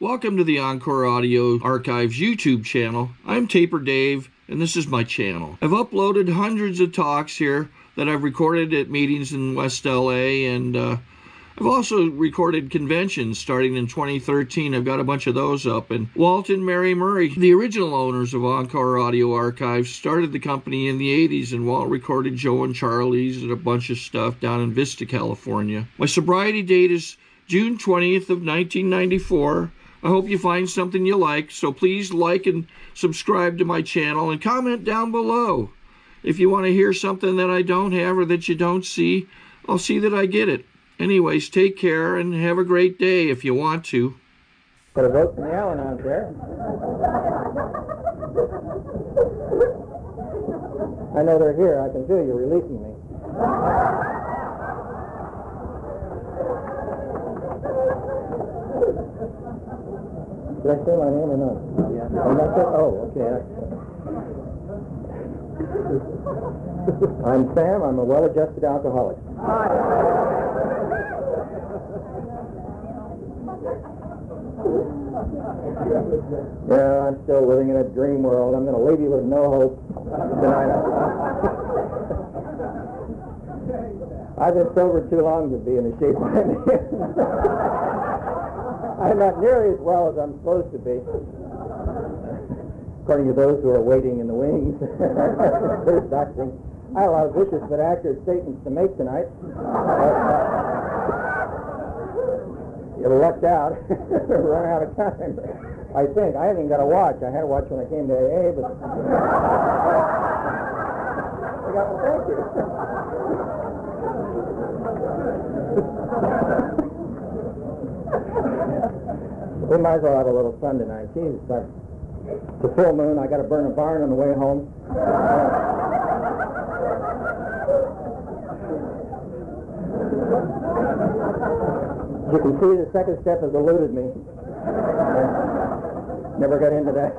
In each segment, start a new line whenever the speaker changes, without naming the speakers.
Welcome to the Encore Audio Archives YouTube channel. I'm Taper Dave, and this is my channel. I've uploaded hundreds of talks here that I've recorded at meetings in West LA, and I've also recorded conventions starting in 2013. I've got a bunch of those up. And Walt and Mary Murray, the original owners of Encore Audio Archives, started the company in the 80s, and Walt recorded Joe and Charlie's and a bunch of stuff down in Vista, California. My sobriety date is June 20th of 1994. I hope you find something you like, so please like and subscribe to my channel and comment down below. If you want to hear something that I don't have or that you don't see, I'll see that I get it. Anyways, take care and have a great day if you want to.
Got a vote from the Al-Anons there. I know they're here. I can feel you releasing me. Did I say my name or not? Yeah. Oh, that's it? Oh, okay. I'm Sam. I'm a well-adjusted alcoholic. Yeah, I'm still living in a dream world. I'm going to leave you with no hope tonight. I've been sober too long to be in the shape I'm in. I'm not nearly as well as I'm supposed to be, according to those who are waiting in the wings. I have a lot of vicious but accurate statements to make tonight. You lucked out. Run out of time. I think. I haven't even got a watch. I had a watch when I came to AA, but... Thank you. We might as well have a little fun tonight. Jesus, it's a full moon. I got to burn a barn on the way home. As you can see, the second step has eluded me. Never got into that.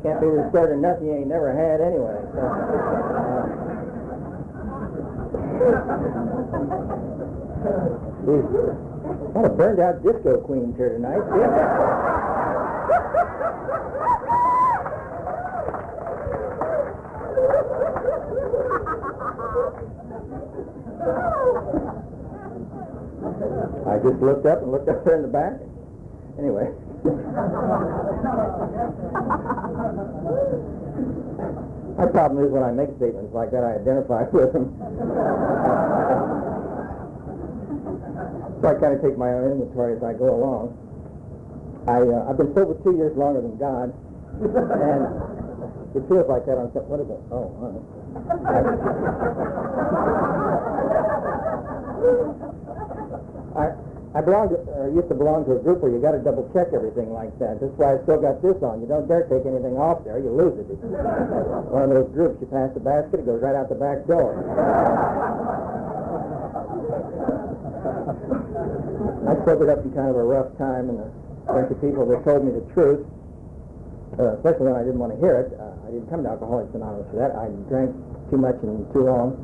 Can't be restored to nothing you ain't never had anyway. So, a lot of burned-out disco queens here tonight. I just looked up and looked up there in the back. Anyway. My problem is when I make statements like that, I identify with them. So I kind of take my own inventory as I go along. I've been sober 2 years longer than God, and it feels like that on some... What is it? Oh, all right. I used to belong to a group where you got to double check everything like that. That's why I still got this on. You don't dare take anything off there, you lose it. It's one of those groups. You pass the basket, it goes right out the back door. I sobered up in kind of a rough time, and a bunch of people that told me the truth, especially when I didn't want to hear it. I didn't come to Alcoholics Anonymous for that. I drank too much and too long,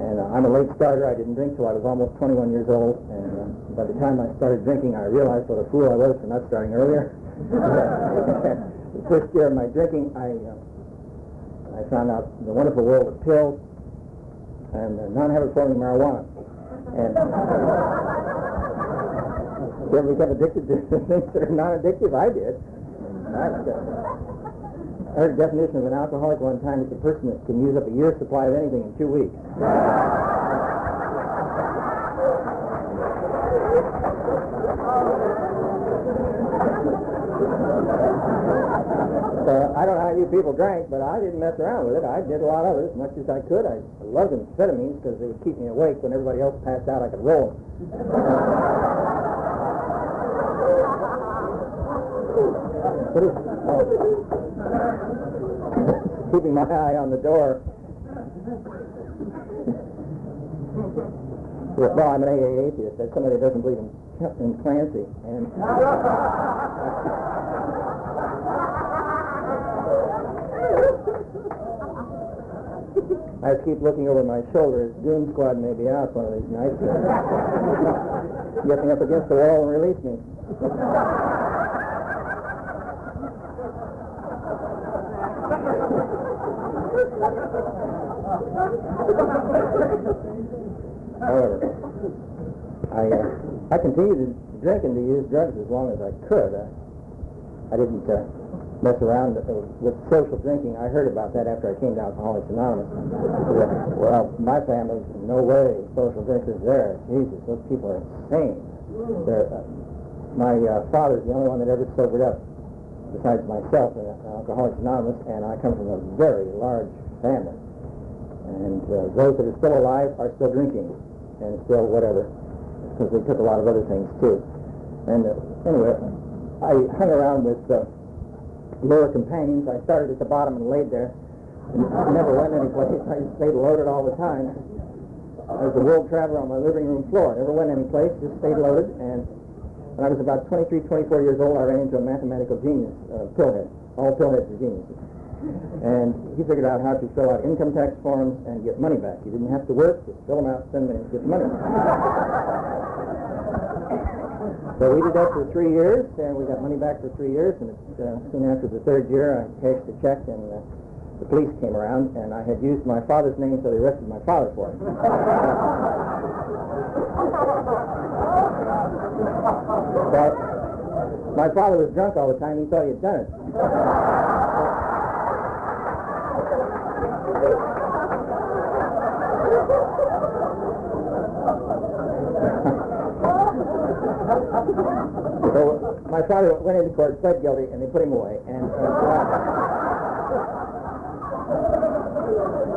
and I'm a late starter. I didn't drink till I was almost 21 years old, and by the time I started drinking, I realized what a fool I was for not starting earlier. The first year of my drinking, I found out the wonderful world of pills and non-habit forming marijuana. And you ever become addicted to things that are non-addictive? I did. I heard the definition of an alcoholic one time as a person that can use up a year's supply of anything in 2 weeks. I don't know how you people drank, but I didn't mess around with it. I did a lot of it as much as I could. I loved amphetamines because they would keep me awake. When everybody else passed out, I could roll them. Keeping my eye on the door. Well, I'm an AA atheist. That's somebody that doesn't believe in Clancy. And I just keep looking over my shoulder. Doom Squad may be out one of these nights. Get me up against the wall and release me. However, I continued to drink and to use drugs as long as I could. I didn't mess around with social drinking. I heard about that after I came to Alcoholics Anonymous. Well, my family, no way, social drinkers there. Jesus, those people are insane. My father's the only one that ever sobered up, besides myself, in Alcoholics Anonymous, and I come from a very large family. And those that are still alive are still drinking, and still whatever, because they took a lot of other things too. And anyway, I hung around with lower companions. I started at the bottom and laid there, and never went anyplace. I just stayed loaded all the time. I was a world traveler on my living room floor. Never went anyplace, just stayed loaded. And when I was about 23, 24 years old, I ran into a mathematical genius, pillhead. All pillheads are geniuses. And he figured out how to fill out income tax forms and get money back. You didn't have to work, just fill them out, send them in, and get the money back. So we did that for 3 years, and we got money back for 3 years, and soon after the third year, I cashed the check, and the police came around, and I had used my father's name, so they arrested my father for it. But my father was drunk all the time. He thought he had done it. So my father went into court, pled guilty, and they put him away. And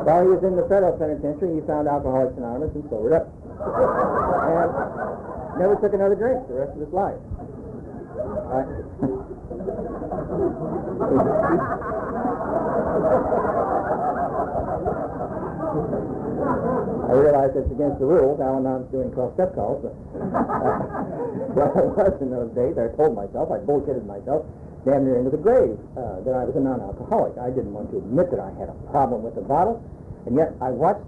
while he was in the federal penitentiary, he found Alcoholics Anonymous and sobered up. And never took another drink the rest of his life. I realize it's against the rules. Al-Anon's doing 12-step calls. But, well, I was in those days. I told myself, I bullshitted myself, damn near into the grave, that I was a non-alcoholic. I didn't want to admit that I had a problem with the bottle, and yet I watched,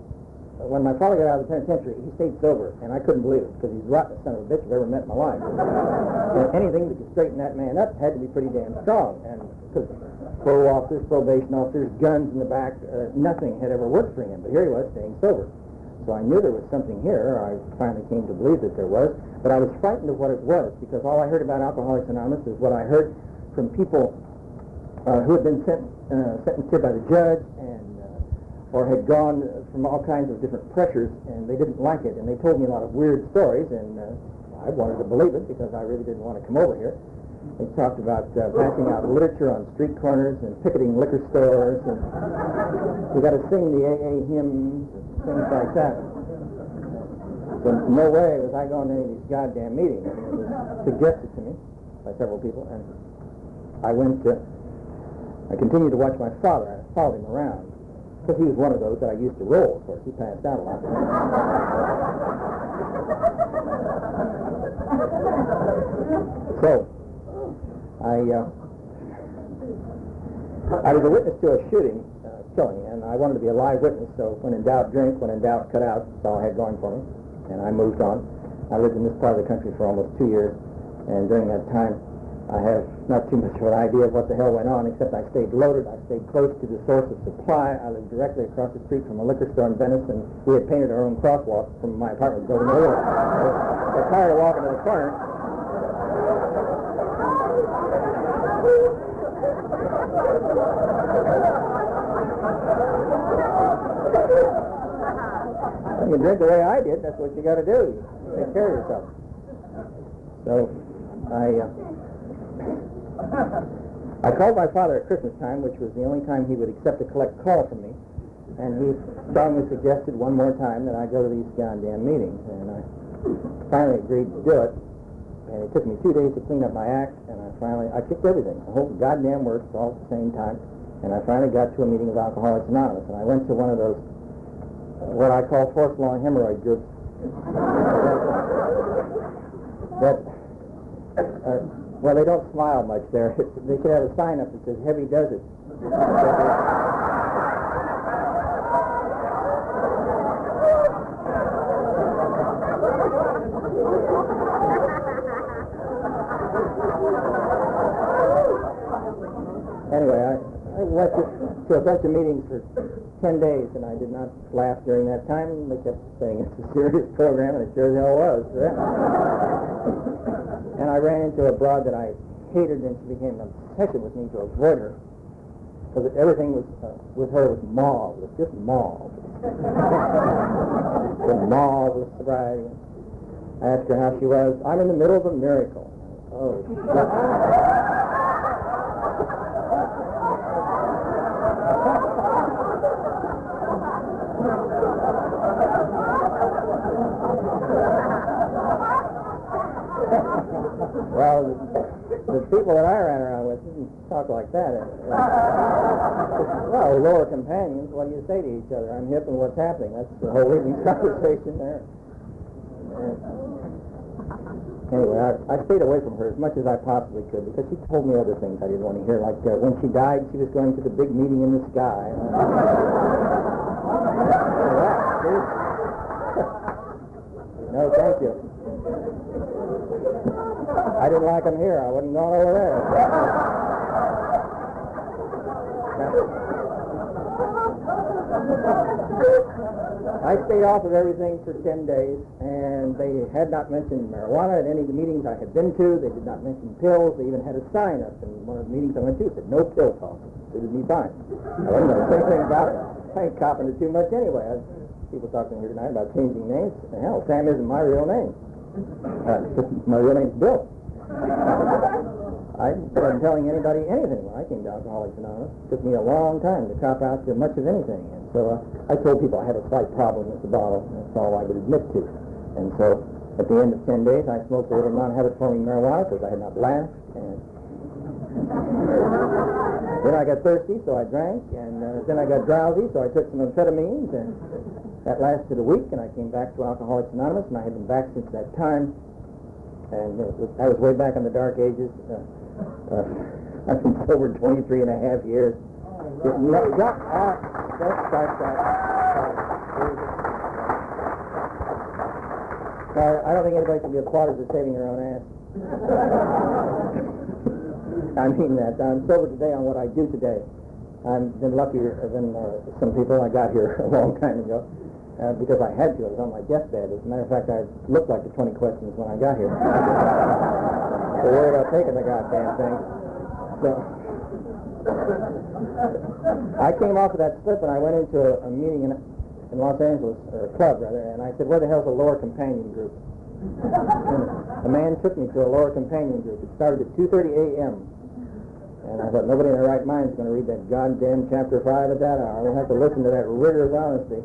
when my father got out of the penitentiary, he stayed sober, and I couldn't believe it, because he's the rottenest son of a bitch I've ever met in my life. And anything that could straighten that man up had to be pretty damn strong, and because parole officers, probation officers, guns in the back, nothing had ever worked for him, but here he was staying sober. So I knew there was something here. I finally came to believe that there was, but I was frightened of what it was, because all I heard about Alcoholics Anonymous is what I heard from people who had been sentenced here by the judge, and or had gone from all kinds of different pressures, and they didn't like it, and they told me a lot of weird stories, and I wanted to believe it because I really didn't want to come over here. They talked about passing out literature on street corners and picketing liquor stores, and you got to sing the AA hymns and things like that. So no way was I going to any of these goddamn meetings. It was suggested to me by several people, and I continued to watch my father. I followed him around, because he was one of those that I used to roll. Of course, he passed out a lot. So, I was a witness to a shooting, killing, and I wanted to be a live witness, so when in doubt, drink, when in doubt, cut out. That's all I had going for me, and I moved on. I lived in this part of the country for almost 2 years, and during that time, I have not too much of an idea of what the hell went on, except I stayed loaded. I stayed close to the source of supply. I lived directly across the street from a liquor store in Venice, and we had painted our own crosswalk from my apartment building. I was tired of walking to the corner. When you drink the way I did, that's what you got to do. You take care of yourself. So I called my father at Christmas time, which was the only time he would accept a collect call from me, and he strongly suggested one more time that I go to these goddamn meetings, and I finally agreed to do it. And it took me 2 days to clean up my act, and I kicked everything, the whole goddamn works all at the same time, and I finally got to a meeting of Alcoholics Anonymous, and I went to one of those, what I call fourth-long hemorrhoid groups, well, they don't smile much there. They could have a sign up that says, "Heavy does it." Anyway, I went to a bunch of meetings for 10 days, and I did not laugh during that time. They kept saying it's a serious program, and it sure as hell was. And I ran into a broad that I hated, and she became obsessive with me to avoid her, because everything was with her was mauve. It was just mauve. The mauve of sobriety. I asked her how she was. I'm in the middle of a miracle. Oh, well, the people that I ran around with didn't talk like that. Well, lower companions, what do you say to each other? I'm hip and what's happening? That's the whole evening's conversation there. Anyway, I stayed away from her as much as I possibly could because she told me other things I didn't want to hear, like when she died, she was going to the big meeting in the sky. No, thank you. I didn't like them here. I wasn't going over there. I stayed off of everything for 10 days, and they had not mentioned marijuana at any of the meetings I had been to. They did not mention pills. They even had a sign up in one of the meetings I went to that said, no pill talk. It would be fine. I wasn't going to say anything about it. I ain't copping it too much anyway. People talking here tonight about changing names. Hell, Sam isn't my real name. My real name's Bill. I wasn't telling anybody anything when I came to Alcoholics Anonymous. It took me a long time to cop out to much of anything. And so I told people I had a slight problem with the bottle. That's all I would admit to. And so at the end of 10 days, I smoked a little non-habit-forming marijuana because I had not laughed. And then I got thirsty, so I drank. And then I got drowsy, so I took some amphetamines. And that lasted a week, and I came back to Alcoholics Anonymous, and I had been back since that time. And I was way back in the dark ages. I've been sober 23 and a half years. I don't think anybody can be applauded for saving their own ass. I mean that. I'm sober today on what I do today. I've been luckier than some people. I got here a long time ago. Because I had to. I was on my deathbed. As a matter of fact, I looked like the 20 questions when I got here. So worried about taking the goddamn thing. So I came off of that slip and I went into a meeting in Los Angeles, or a club rather, and I said, where the hell's a lower companion group? And a man took me to a lower companion group. It started at 2:30 a.m. And I thought, nobody in their right mind is going to read that goddamn chapter 5 at that hour. We'll have to listen to that rigorous honesty.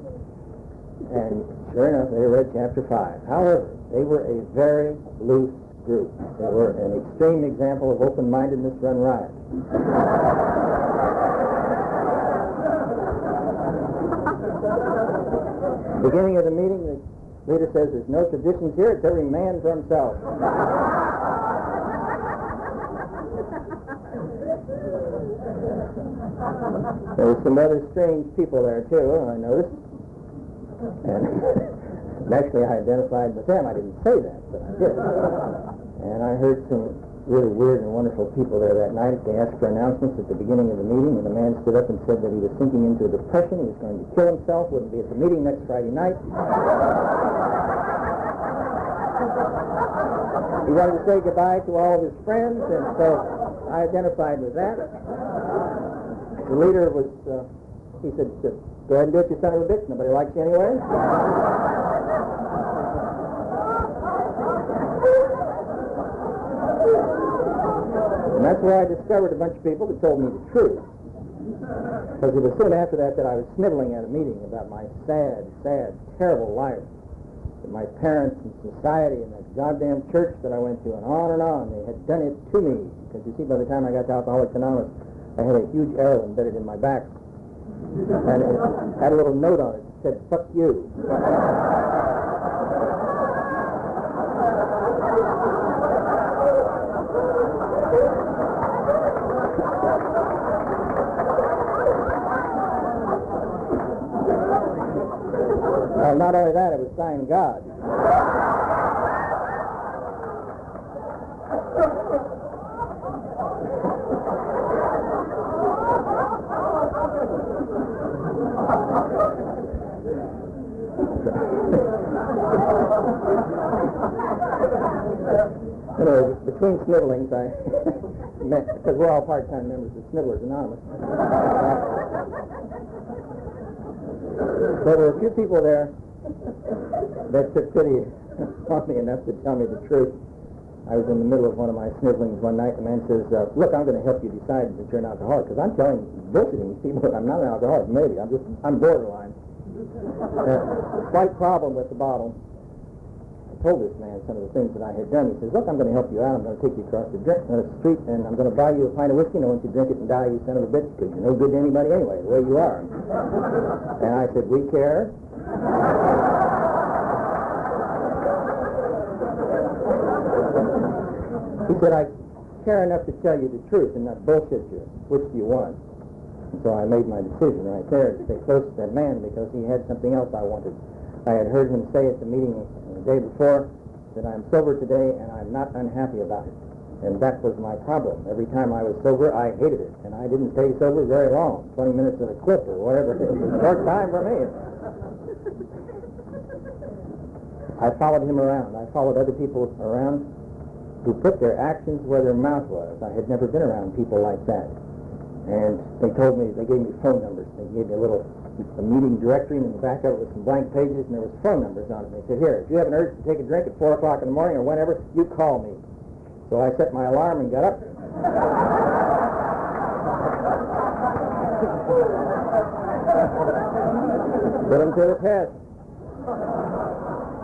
And sure enough, they read chapter 5. However, they were a very loose group. They were an extreme example of open-mindedness run riot. Beginning of the meeting, the leader says, there's no traditions here, it's every man for himself. There were some other strange people there, too, I noticed. And naturally, I identified with them. I didn't say that, but I did. And I heard some really weird and wonderful people there that night. They asked for announcements at the beginning of the meeting, and the man stood up and said that he was sinking into a depression. He was going to kill himself, wouldn't be at the meeting next Friday night. He wanted to say goodbye to all of his friends, and so I identified with that. The leader was, he said, go ahead and do it, you son of a bitch. Nobody likes you anyway. And that's where I discovered a bunch of people that told me the truth. Because it was soon after that that I was sniveling at a meeting about my sad, sad, terrible life. With my parents and society and that goddamn church that I went to, and on and on. They had done it to me. Because you see, by the time I got to Alcoholics Anonymous, I had a huge arrow embedded in my back. And it had a little note on it that said, fuck you. Well, not only that, it was signed God. between snivelings, I met, because we're all part-time members of Snivellers Anonymous. There were a few people there that took pity on me enough to tell me the truth. I was in the middle of one of my snivelings one night. The man says, look, I'm going to help you decide that you're an alcoholic, because I'm telling bullshitting these people that I'm not an alcoholic. Maybe. I'm borderline. Slight problem with the bottle. I told this man some of the things that I had done. He says, look, I'm going to help you out. I'm going to take you across the street, and I'm going to buy you a pint of whiskey, and I want you to drink it and die, you son of a bitch, because you're no good to anybody anyway, the way you are. And I said, we care. He said, I care enough to tell you the truth and not bullshit you. Which do you want? And so I made my decision right there to stay close to that man, because he had something else I wanted. I had heard him say at the meeting the day before that I'm sober today and I'm not unhappy about it. And that was my problem. Every time I was sober, I hated it. And I didn't stay sober very long, 20 minutes at a clip or whatever. It was a short time for me. I followed him around. I followed other people around who put their actions where their mouth was. I had never been around people like that. And they told me, they gave me phone numbers. They gave me a meeting directory, and in the back of it was some blank pages, and there was phone numbers on it. They said, here, if you have an urge to take a drink at 4 o'clock in the morning or whenever, you call me. So I set my alarm and got up. Put them to the test.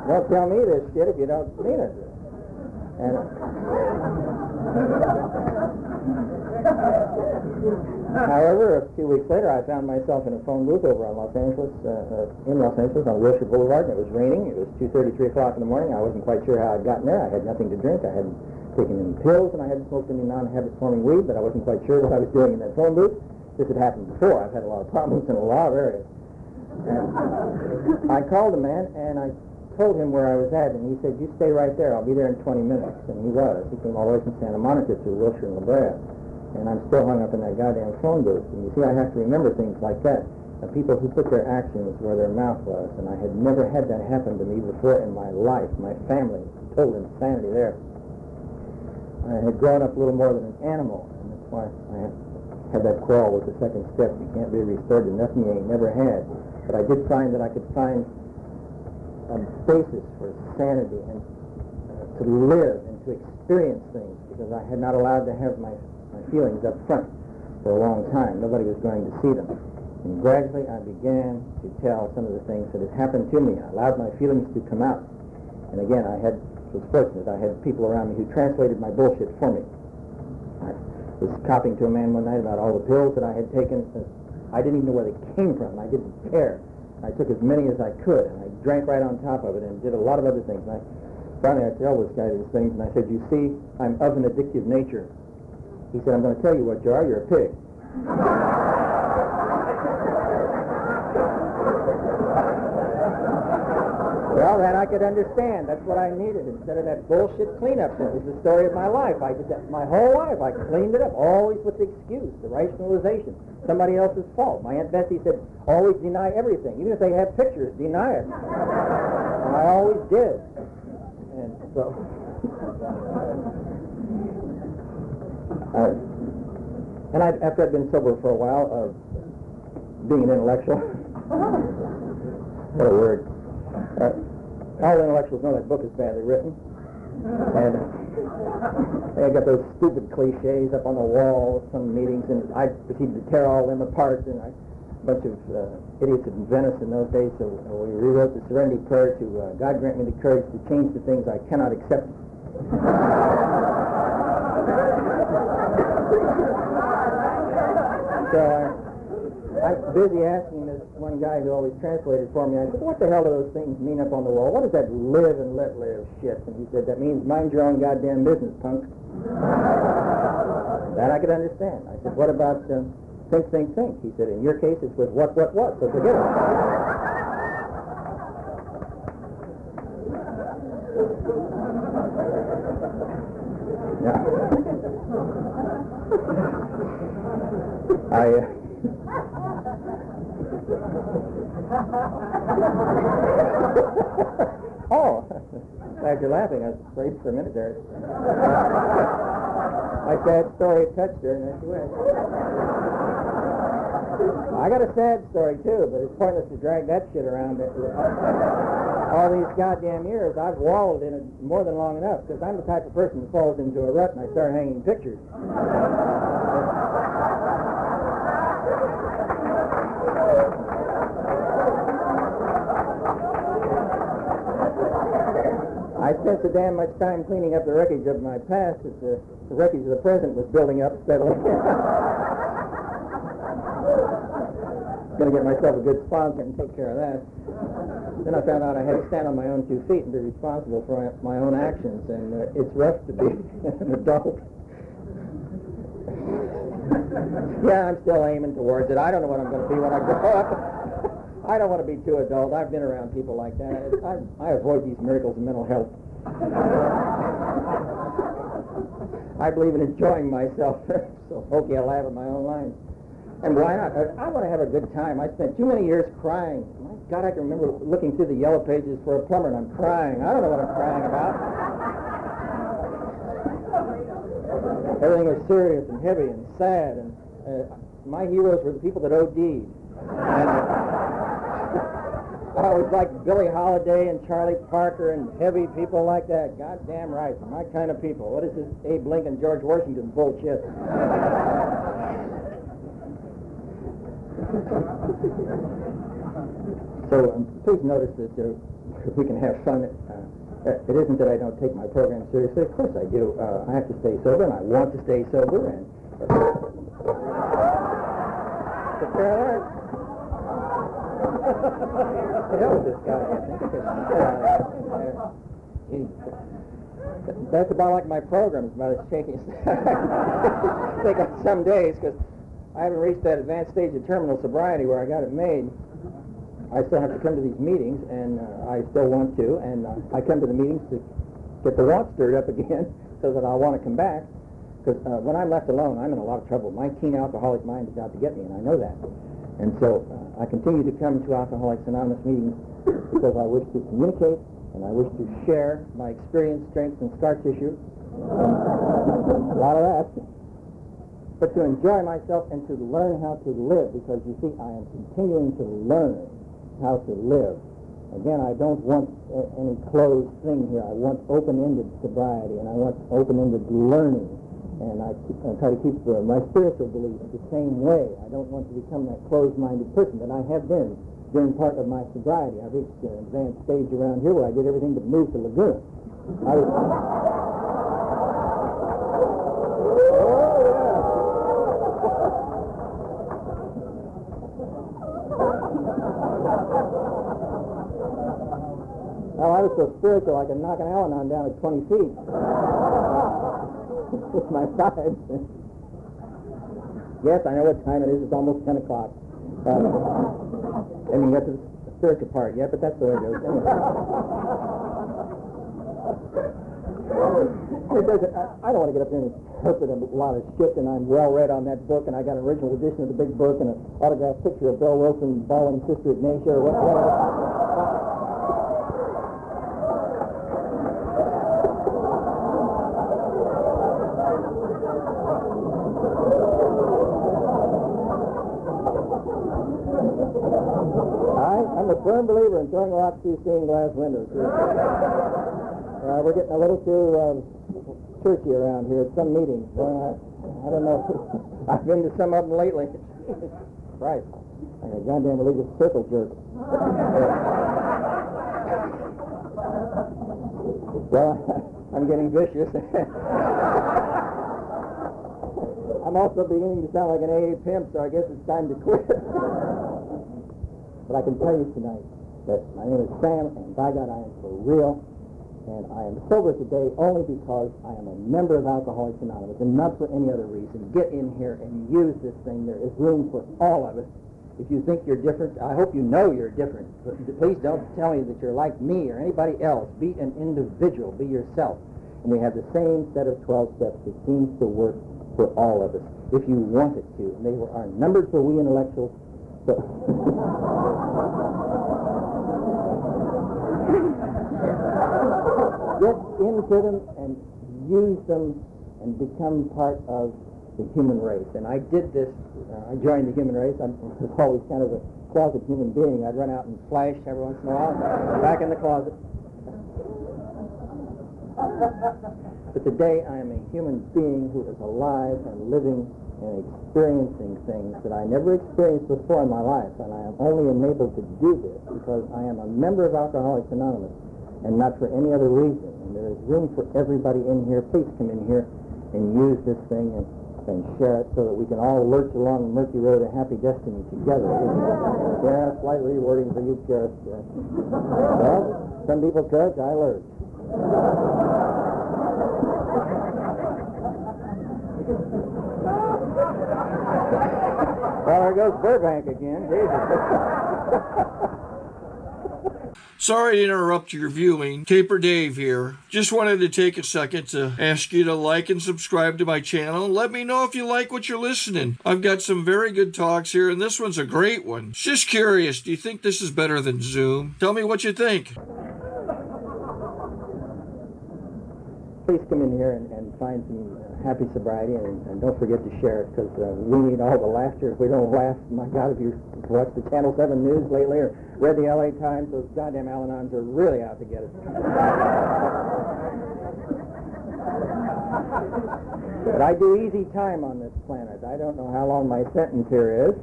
Don't tell me this shit if you don't mean it. And however, a few weeks later, I found myself in a phone booth over on in Los Angeles on Wilshire Boulevard, and it was raining. It was 2:30, 3 o'clock in the morning. I wasn't quite sure how I'd gotten there. I had nothing to drink. I hadn't taken any pills, and I hadn't smoked any non-habit-forming weed, but I wasn't quite sure what I was doing in that phone booth. This had happened before. I've had a lot of problems in a lot of areas. And I called a man, and I told him where I was at, and he said, you stay right there. I'll be there in 20 minutes. And he was. He came all the way from Santa Monica to Wilshire and La Brea. And I'm still hung up in that goddamn phone booth. And you see, I have to remember things like that. The people who put their actions where their mouth was. And I had never had that happen to me before in my life. My family, total insanity there. I had grown up a little more than an animal, and that's why I had that quarrel with the second step. You can't be restored to nothing you ain't never had. But I did find that I could find a basis for sanity and to live and to experience things, because I had not allowed to have my feelings up front for a long time. Nobody was going to see them. And gradually I began to tell some of the things that had happened to me. I allowed my feelings to come out. And again, I was fortunate. I had people around me who translated my bullshit for me. I was copying to a man one night about all the pills that I had taken. I didn't even know where they came from. I didn't care. I took as many as I could, and I drank right on top of it and did a lot of other things. And finally I tell this guy these things, and I said, you see, I'm of an addictive nature. He said, I'm going to tell you what you are. You're a pig. Well, then I could understand. That's what I needed instead of that bullshit cleanup. That was the story of my life. I did that my whole life. I cleaned it up, always with the excuse, the rationalization, somebody else's fault. My Aunt Bessie said, always deny everything. Even if they have pictures, deny it. And I always did. And so... after I'd been sober for a while, being an intellectual, what a word. All intellectuals know that book is badly written. And they got those stupid cliches up on the wall at some meetings, and I proceeded to tear all them apart. And a bunch of idiots in Venice in those days, so we rewrote the Serenity Prayer to God grant me the courage to change the things I cannot accept. So I'm busy asking this one guy who always translated for me. I said, what the hell do those things mean up on the wall? What is that live and let live shit? And he said, that means mind your own goddamn business, punk. That I could understand. I said, what about think, think, think? He said, in your case, it's with what, so forget it. Yeah. Oh, Glad you're laughing. I was afraid for a minute there. My sad story touched her, and there she went. I got a sad story, too, but it's pointless to drag that shit around. All these goddamn years, I've wallowed in it more than long enough, because I'm the type of person that falls into a rut and I start hanging pictures. I spent so damn much time cleaning up the wreckage of my past that the wreckage of the present was building up steadily. Going to get myself a good sponsor and take care of that. Then I found out I had to stand on my own 2 feet and be responsible for my own actions, and it's rough to be an adult. Yeah, I'm still aiming towards it. I don't know what I'm going to be when I grow up. I don't want to be too adult. I've been around people like that. I avoid these miracles of mental health. I believe in enjoying myself. So hokey, I laugh at my own lines. And why not? I want to have a good time. I spent too many years crying. My God, I can remember looking through the yellow pages for a plumber, and I'm crying. I don't know what I'm crying about. Everything was serious and heavy and sad, and my heroes were the people that OD'd. And I always liked Billie Holiday and Charlie Parker and heavy people like that. Goddamn right, my kind of people. What is this Abe Lincoln, George Washington bullshit? So please notice that we can have fun. It isn't that I don't take my program seriously. Of course I do. I have to stay sober, and I want to stay sober, and take care of that. The hell with this guy, I think. That's about like my program. It's about as shaky as I think on some days, because I haven't reached that advanced stage of terminal sobriety where I got it made. I still have to come to these meetings, and I still want to, and I come to the meetings to get the want stirred up again so that I'll want to come back, because when I'm left alone, I'm in a lot of trouble. My teen alcoholic mind is out to get me, and I know that. And so I continue to come to Alcoholics Anonymous meetings because I wish to communicate, and I wish to share my experience, strengths, and scar tissue, and a lot of that, but to enjoy myself and to learn how to live, because you see, I am continuing to learn how to live. Again, I don't want any closed thing here. I want open-ended sobriety, and I want open-ended learning. And I try to keep my spiritual beliefs the same way. I don't want to become that closed-minded person that I have been during part of my sobriety. I reached an advanced stage around here where I did everything but move to Laguna. Well, I was so spiritual I could knock an Al-Anon down at 20 feet. With my sides. Yes, I know what time it is. It's almost 10 o'clock. I mean, that's the spiritual part yet, but that's the way it goes. Anyway. I don't want to get up there and interpret a lot of shit, and I'm well-read on that book, and I got an original edition of the big book and an autographed picture of Bill Wilson bawling Sister Ignatia or whatever. I'm a firm believer in throwing rocks through stained glass windows. We're getting a little too churchy around here at some meetings. I don't know. I've been to some of them lately. Right. I'm a goddamn religious circle jerk. Well, I'm getting vicious. I'm also beginning to sound like an AA pimp, so I guess it's time to quit. But I can tell you tonight that my name is Sam, and by God, I am for real. And I am sober today only because I am a member of Alcoholics Anonymous, and not for any other reason. Get in here and use this thing. There is room for all of us. If you think you're different, I hope you know you're different. But please don't tell me that you're like me or anybody else. Be an individual. Be yourself. And we have the same set of 12 steps that seems to work for all of us, if you want it to. And they are numbered for we intellectuals. So get into them and use them and become part of the human race. And I did this. I joined the human race. I was always kind of a closet human being. I'd run out and flash every once in a while, back in the closet. But today I am a human being who is alive and living and experiencing things that I never experienced before in my life. And I am only enabled to do this because I am a member of Alcoholics Anonymous and not for any other reason. And there is room for everybody in here. Please come in here and use this thing and share it so that we can all lurch along the murky road of happy destiny together. Yeah, slightly rewarding for you, Gareth. Well, some people coach, I lurch. Well, there goes Burbank again. Jesus.
Sorry to interrupt your viewing. Taper Dave here. Just wanted to take a second to ask you to like and subscribe to my channel and let me know if you like what you're listening. I've got some very good talks here, and this one's a great one. Just curious, do you think this is better than Zoom? Tell me what you think.
Please come in here and find some happy sobriety, and don't forget to share it, because we need all the laughter. If we don't laugh, my God, if you watched the Channel 7 news lately or read the LA Times, those goddamn Al-Anons are really out to get us. But I do easy time on this planet. I don't know how long my sentence here is,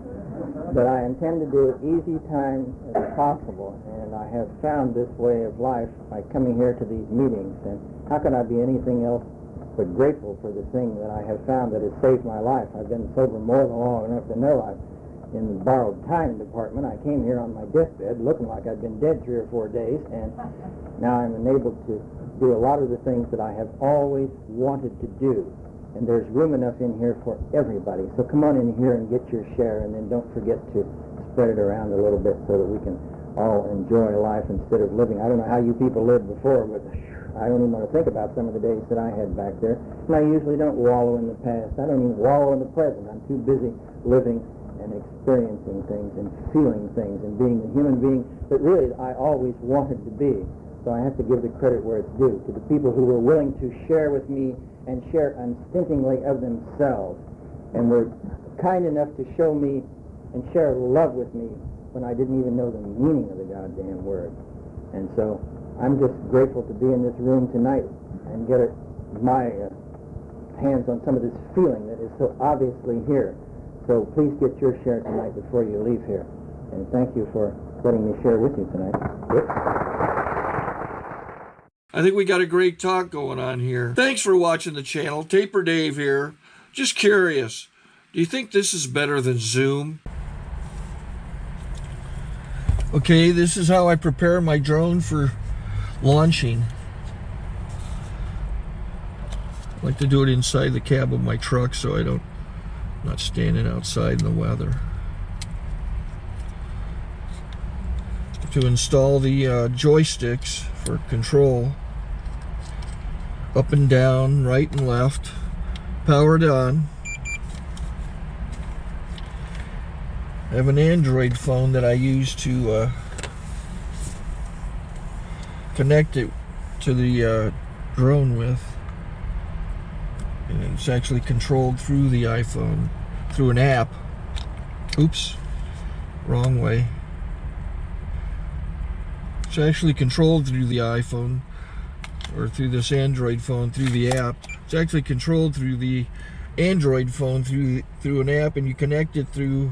but I intend to do as easy time as possible, and I have found this way of life by coming here to these meetings. And how can I be anything else but grateful for the thing that I have found that has saved my life? I've been sober more than long enough to know I'm in the borrowed time department. I came here on my deathbed looking like I'd been dead 3 or 4 days, and now I'm enabled to do a lot of the things that I have always wanted to do. And there's room enough in here for everybody. So come on in here and get your share, and then don't forget to spread it around a little bit so that we can all enjoy life instead of living. I don't know how you people lived before, but I don't even want to think about some of the days that I had back there. And I usually don't wallow in the past. I don't even wallow in the present. I'm too busy living and experiencing things and feeling things and being the human being that really I always wanted to be. So I have to give the credit where it's due to the people who were willing to share with me and share unstintingly of themselves, and were kind enough to show me and share love with me when I didn't even know the meaning of the goddamn word. And so I'm just grateful to be in this room tonight and get my hands on some of this feeling that is so obviously here. So please get your share tonight before you leave here. And thank you for letting me share with you tonight. Yep.
I think we got a great talk going on here. Thanks for watching the channel. Taper Dave here. Just curious, do you think this is better than Zoom? Okay, this is how I prepare my drone for launching. I like to do it inside the cab of my truck so I'm not standing outside in the weather. To install the joysticks for control, up and down, right and left, powered on. I have an Android phone that I use to connect it to the drone with, and it's actually controlled through the iPhone, through an app. Oops, wrong way. It's actually controlled through the iPhone, or through this Android phone, through the app. It's actually controlled through the Android phone, through an app, and you connect it through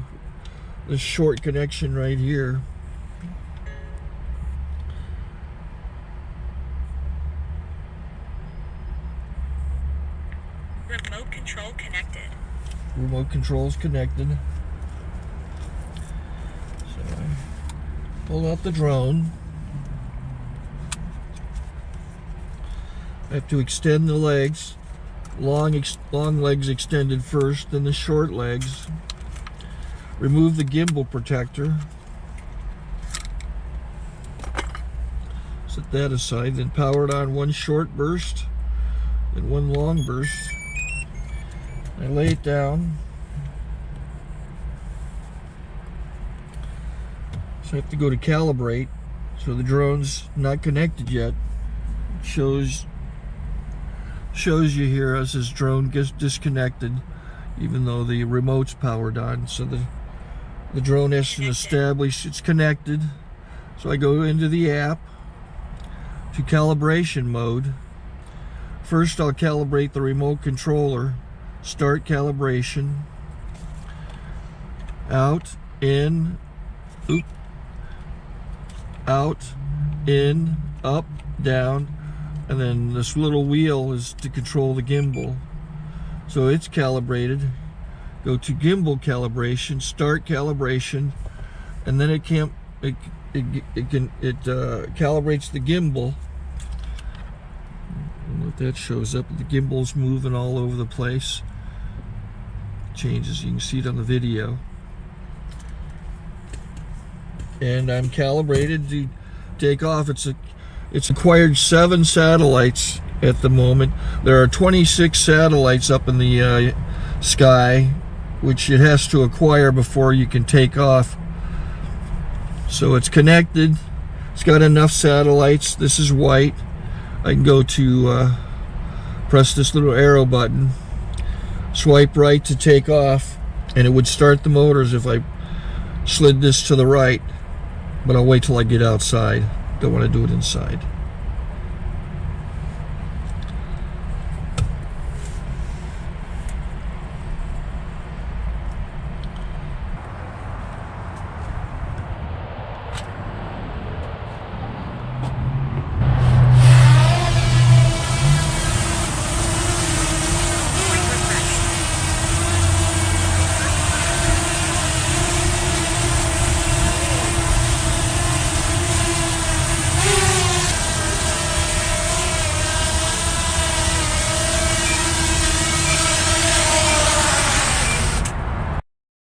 this short connection right here.
Remote control connected.
Remote control's connected. So I pull out the drone. I have to extend the legs. Long legs extended first, then the short legs. Remove the gimbal protector. Set that aside, then power it on one short burst, then one long burst. I lay it down. So I have to go to calibrate. So the drone's not connected yet. shows you here as this drone gets disconnected, even though the remote's powered on. So the drone has to establish it's connected. So I go into the app to calibration mode. First, I'll calibrate the remote controller. Start calibration. Out, in, out, in, up, down, and then this little wheel is to control the gimbal. So it's calibrated. Go to gimbal calibration, start calibration, and then it calibrates the gimbal. And if that shows up, the gimbal's moving all over the place. Changes, you can see it on the video. And I'm calibrated to take off. It's acquired 7 satellites at the moment. There are 26 satellites up in the sky, which it has to acquire before you can take off. So it's connected. It's got enough satellites. This is white. I can go to press this little arrow button, swipe right to take off, and it would start the motors if I slid this to the right. But I'll wait till I get outside. Don't want to do it inside.